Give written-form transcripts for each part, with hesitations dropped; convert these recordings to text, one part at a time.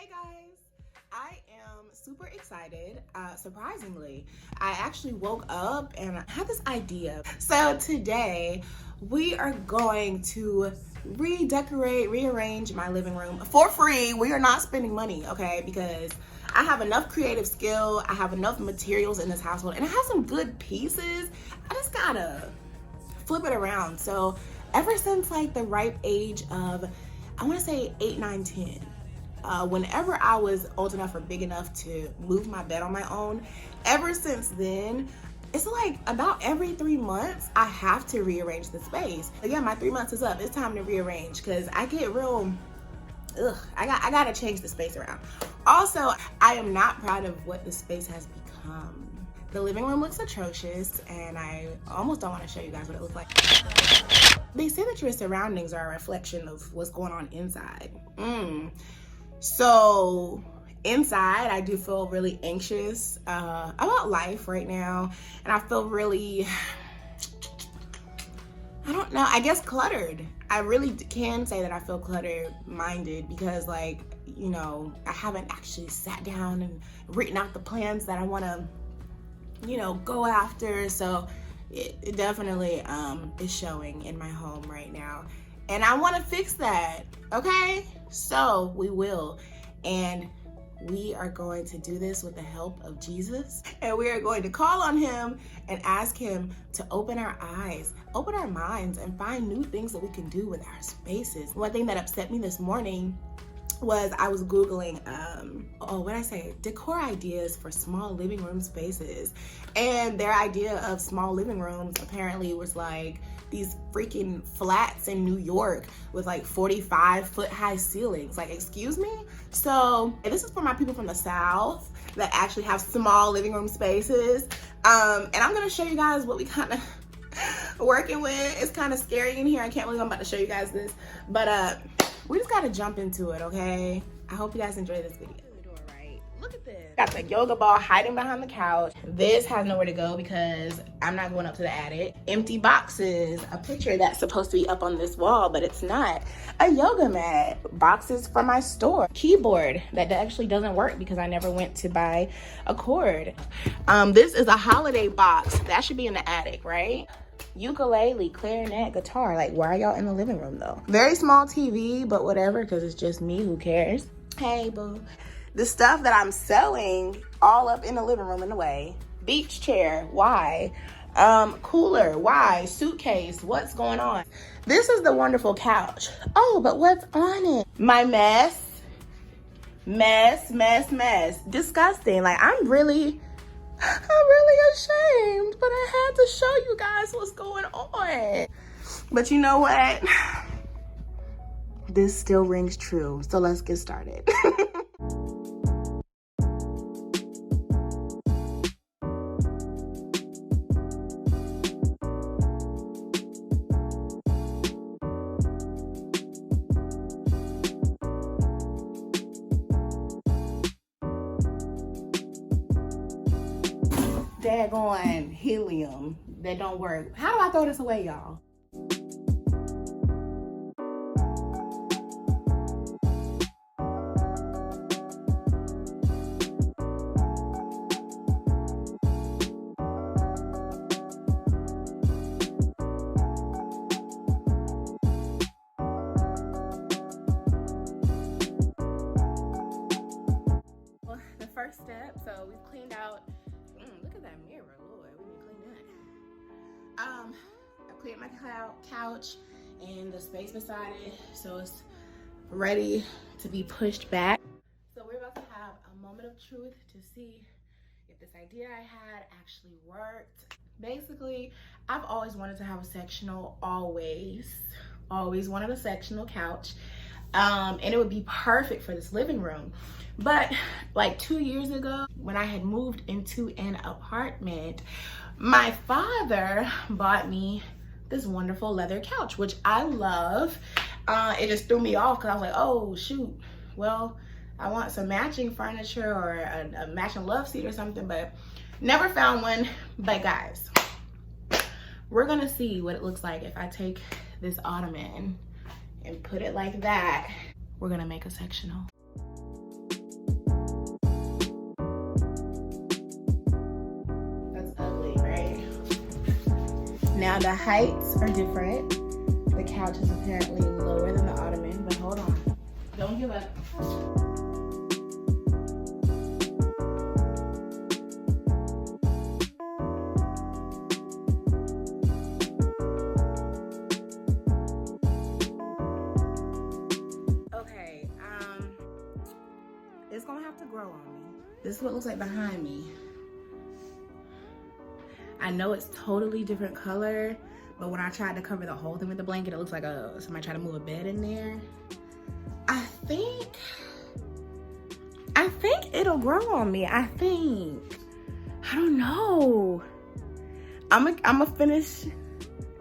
Hey guys, I am super excited. Surprisingly, I actually woke up and I had this idea. So today we are going to rearrange my living room for free. We are not spending money, okay? Because I have enough creative skill, I have enough materials in this household, and I have some good pieces. I just gotta flip it around. So ever since like the ripe age of, I wanna say 8, 9, 10, whenever I was old enough or big enough to move my bed on my own, ever since then, it's like about every 3 months, I have to rearrange the space. Again, my 3 months is up. It's time to rearrange because I get real, I gotta change the space around. Also, I am not proud of what the space has become. The living room looks atrocious and I almost don't want to show you guys what it looks like. They say that your surroundings are a reflection of what's going on inside. So inside, I do feel really anxious about life right now. And I feel really, I don't know, I guess cluttered. I really can say that I feel cluttered minded because like, you know, I haven't actually sat down and written out the plans that I want to, you know, go after. So it definitely is showing in my home right now. And I want to fix that, okay? So we will. And we are going to do this with the help of Jesus. And we are going to call on him and ask him to open our eyes, open our minds, and find new things that we can do with our spaces. One thing that upset me this morning was I was Googling, decor ideas for small living room spaces. And their idea of small living rooms apparently was like these freaking flats in New York with like 45-foot high ceilings. Like, excuse me? So this is for my people from the South that actually have small living room spaces. And I'm gonna show you guys what we kind of working with. It's kind of scary in here. I can't believe I'm about to show you guys this, but we just gotta jump into it, okay? I hope you guys enjoy this video. Look at this. Got the yoga ball hiding behind the couch. This has nowhere to go because I'm not going up to the attic. Empty boxes. A picture that's supposed to be up on this wall, but it's not. A yoga mat. Boxes from my store. Keyboard that actually doesn't work because I never went to buy a cord. This is a holiday box. That should be in the attic, right? Ukulele, clarinet, guitar. Like, why are y'all in the living room though? Very small TV, but whatever, because it's just me. Who cares? Hey, boo. The stuff that I'm selling all up in the living room in the way. Beach chair, why? Cooler, why? Suitcase, what's going on? This is the wonderful couch. Oh, but what's on it? My mess. Disgusting. Like, I'm really ashamed, but I had to show you guys what's going on. But you know what? This still rings true. So let's get started. Daggone helium that don't work. How do I throw this away, y'all? Well, the first step, so we've cleaned out. Look at that mirror, Lord, we need to clean that. I cleared my couch and the space beside it, so it's ready to be pushed back. So we're about to have a moment of truth to see if this idea I had actually worked. Basically, I've always wanted to have a sectional, always wanted a sectional couch. And it would be perfect for this living room. But like 2 years ago, when I had moved into an apartment, my father bought me this wonderful leather couch, which I love. It just threw me off because I was like, oh shoot, well, I want some matching furniture or a matching love seat or something, but never found one. But guys, we're gonna see what it looks like if I take this ottoman and put it like that. We're gonna make a sectional. Now the heights are different. The couch is apparently lower than the ottoman, but hold on. Don't give up. Okay, it's gonna have to grow on me. This is what it looks like behind me. I know it's totally different color, but when I tried to cover the whole thing with the blanket, it looks like somebody tried to move a bed in there. I think it'll grow on me. I don't know. I'm gonna finish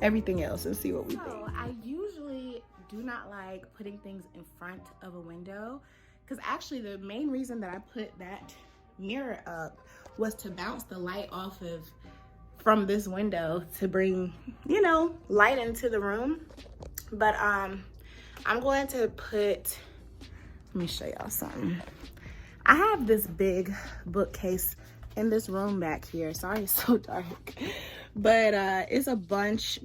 everything else and see what we think. I usually do not like putting things in front of a window, because actually the main reason that I put that mirror up was to bounce the light off of from this window to bring, you know, light into the room. But I'm going to put, let me show y'all something. I have this big bookcase in this room back here. Sorry it's so dark, but it's a bunch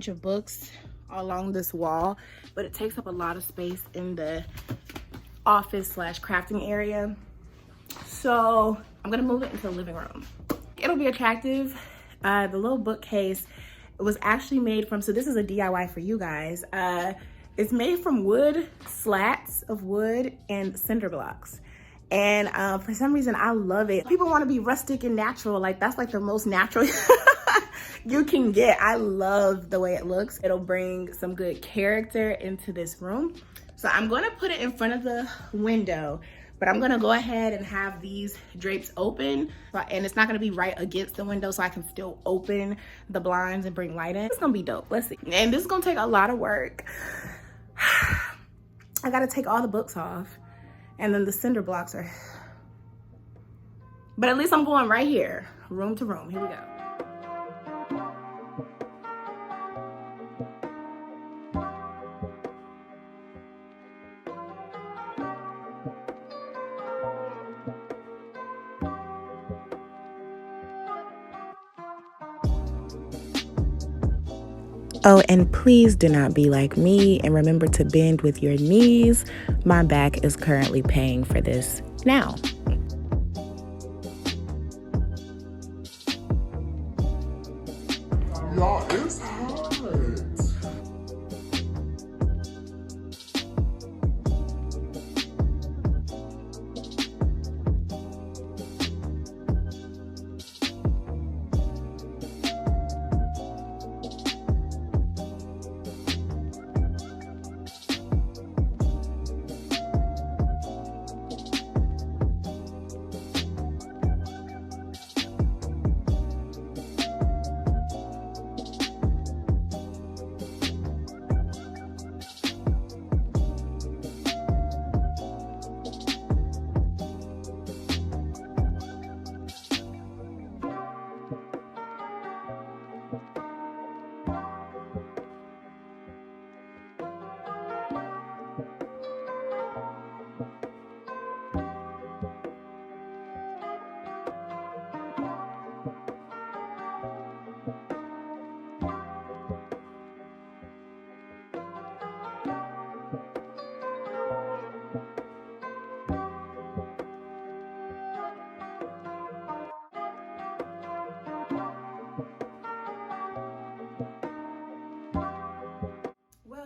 of books along this wall, but it takes up a lot of space in the office / crafting area. So I'm gonna move it into the living room. It'll be attractive. The little bookcase was actually made from, so this is a DIY for you guys. It's made from wood, slats of wood and cinder blocks. And for some reason, I love it. People want to be rustic and natural. Like, that's like the most natural you can get. I love the way it looks. It'll bring some good character into this room. So I'm going to put it in front of the window, but I'm gonna go ahead and have these drapes open, and it's not gonna be right against the window, so I can still open the blinds and bring light in. It's gonna be dope, let's see. And this is gonna take a lot of work. I gotta take all the books off, and then the cinder blocks are, but at least I'm going right here, room to room. Here we go. Oh, and please do not be like me and remember to bend with your knees. My back is currently paying for this now. Y'all, it's hot.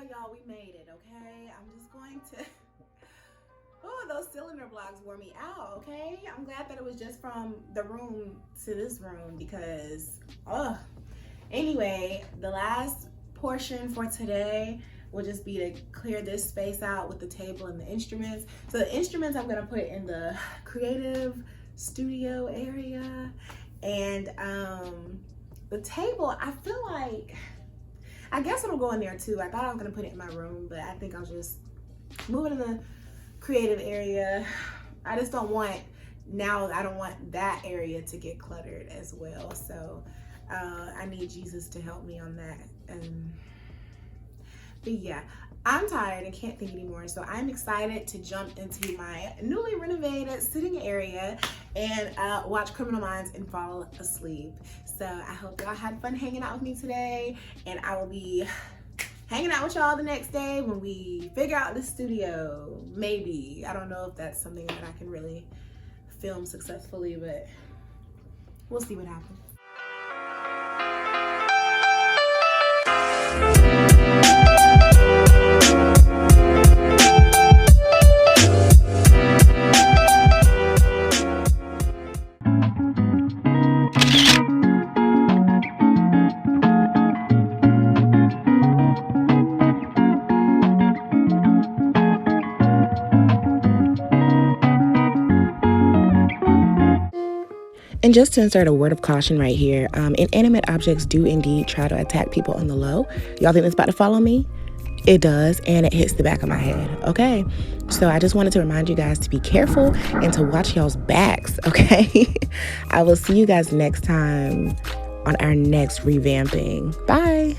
Y'all, we made it, okay? I'm just going to, oh, those cylinder blocks wore me out, okay? I'm glad that it was just from the room to this room because, oh. Anyway, the last portion for today will just be to clear this space out with the table and the instruments. So the instruments I'm gonna put in the creative studio area, and the table, I feel like, I guess it'll go in there too. I thought I was gonna put it in my room, but I think I'll just move it in the creative area. I just don't want, now I don't want that area to get cluttered as well. So I need Jesus to help me on that. But yeah, I'm tired and can't think anymore, so I'm excited to jump into my newly renovated sitting area and watch Criminal Minds and fall asleep. So I hope y'all had fun hanging out with me today, and I will be hanging out with y'all the next day when we figure out the studio. Maybe. I don't know if that's something that I can really film successfully, but we'll see what happens. And just to insert a word of caution right here, inanimate objects do indeed try to attack people on the low. Y'all think it's about to follow me? It does, and it hits the back of my head, okay? So I just wanted to remind you guys to be careful and to watch y'all's backs, okay? I will see you guys next time on our next revamping. Bye.